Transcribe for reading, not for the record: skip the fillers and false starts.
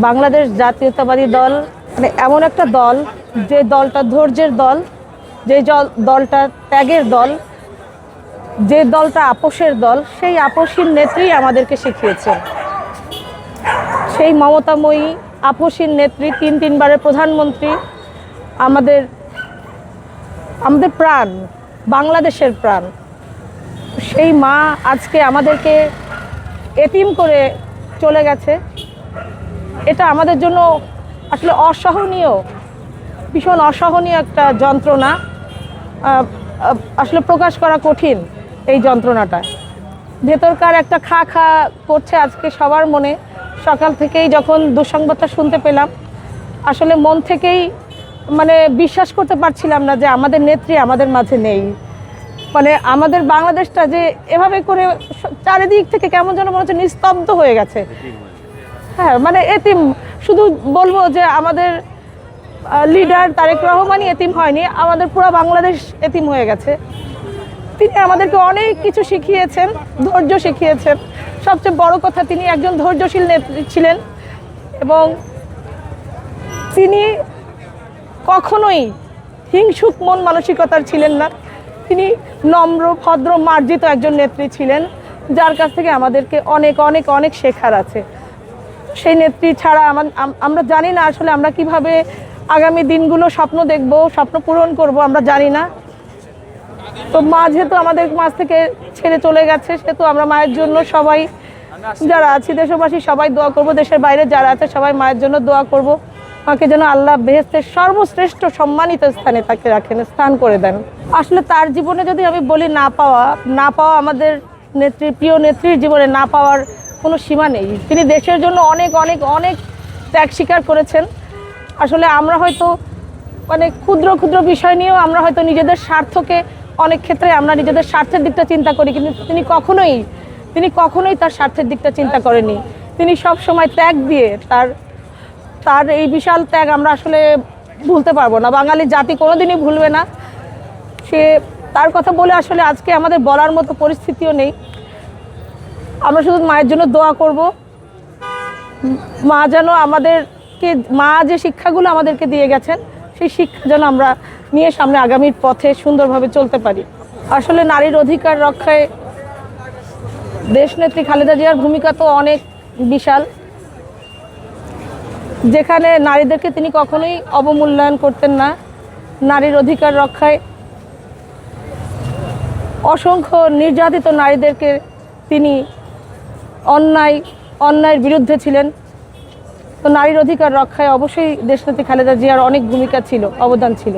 বাংলাদেশ জাতীয়তাবাদী দল মানে এমন একটা দল, যে দলটা ধৈর্যের দল, যে দলটা ত্যাগের দল, যে দলটা আপোষের দল, সেই আপোষহীন নেত্রী আমাদেরকে শিখিয়েছেন। সেই মমতাময়ী আপোষহীন নেত্রী, তিনবারের প্রধানমন্ত্রী, আমাদের প্রাণ, বাংলাদেশের প্রাণ। সেই মা আজকে আমাদেরকে এতিম করে চলে গেছে। এটা আমাদের জন্য আসলে অসহনীয়, ভীষণ অসহনীয় একটা যন্ত্রণা। আসলে প্রকাশ করা কঠিন এই যন্ত্রণাটা। ভেতরকার একটা খা খা করছে আজকে সবার মনে। সকাল থেকেই যখন দুঃসংবাদটা শুনতে পেলাম, আসলে মন থেকেই মানে বিশ্বাস করতে পারছিলাম না যে আমাদের নেত্রী আমাদের মাঝে নেই। মানে আমাদের বাংলাদেশটা যে এভাবে করে চারিদিক থেকে কেমন যেন মনে হচ্ছে নিস্তব্ধ হয়ে গেছে। হ্যাঁ, মানে এতিম, শুধু বলবো যে আমাদের লিডার তারেক রহমানই এতিম হয়নি, আমাদের পুরো বাংলাদেশ এতিম হয়ে গেছে। তিনি আমাদেরকে অনেক কিছু শিখিয়েছেন, ধৈর্য শিখিয়েছেন। সবচেয়ে বড় কথা, তিনি একজন ধৈর্যশীল নেত্রী ছিলেন এবং তিনি কখনোই হিংসুক মন মানসিকতার ছিলেন না। তিনি নম্র, ভদ্র, মার্জিত একজন নেত্রী ছিলেন, যার কাছ থেকে আমাদেরকে অনেক অনেক অনেক শেখার আছে। সেই নেত্রী ছাড়া আমরা জানি না আসলে আমরা কিভাবে আগামী দিনগুলো স্বপ্ন দেখব, স্বপ্ন পূরণ করব, আমরা জানি না। তো মা যেহেতু আমাদের মাঝ থেকে ছেড়ে চলে গেছে, সেহেতু আমরা মায়ের জন্য সবাই যারা আছি, দেশবাসী সবাই দোয়া করব। দেশের বাইরে যারা আছে সবাই মায়ের জন্য দোয়া করব। মাকে যেন আল্লাহ বেহেশতের সর্বশ্রেষ্ঠ সম্মানিত স্থানে তাকে রাখেন, স্থান করে দেন। আসলে তার জীবনে যদি আমি বলি, না পাওয়া আমাদের নেত্রী, প্রিয় নেত্রীর জীবনে না পাওয়ার কোনো সীমা নেই। তিনি দেশের জন্য অনেক অনেক অনেক ত্যাগ স্বীকার করেছেন। আসলে আমরা হয়তো মানে ক্ষুদ্র ক্ষুদ্র বিষয় নিয়েও আমরা হয়তো নিজেদের স্বার্থকে, অনেক ক্ষেত্রে আমরা নিজেদের স্বার্থের দিকটা চিন্তা করি, কিন্তু তিনি কখনোই তার স্বার্থের দিকটা চিন্তা করেনি। তিনি সব সময় ত্যাগ দিয়ে, তার এই বিশাল ত্যাগ আমরা আসলে ভুলতে পারবো না, বাঙালি জাতি কোনোদিনই ভুলবে না। তার কথা বলে আসলে আজকে আমাদের বলার মতো পরিস্থিতিও নেই। আমরা শুধু মায়ের জন্য দোয়া করব, মা যেন মা যে শিক্ষাগুলো আমাদেরকে দিয়ে গেছেন, সেই শিক্ষা যেন আমরা নিয়ে সামনে আগামীর পথে সুন্দরভাবে চলতে পারি। আসলে নারীর অধিকার রক্ষায় দেশনেত্রী খালেদা জিয়ার ভূমিকা তো অনেক বিশাল, যেখানে নারীদেরকে তিনি কখনোই অবমূল্যায়ন করতেন না। নারীর অধিকার রক্ষায় অসংখ্য নির্যাতিত নারীদেরকে তিনি অন্যায়ের বিরুদ্ধে ছিলেন। তো নারীর অধিকার রক্ষায় অবশ্যই দেশনেত্রী খালেদা জিয়ার অনেক ভূমিকা ছিল, অবদান ছিল।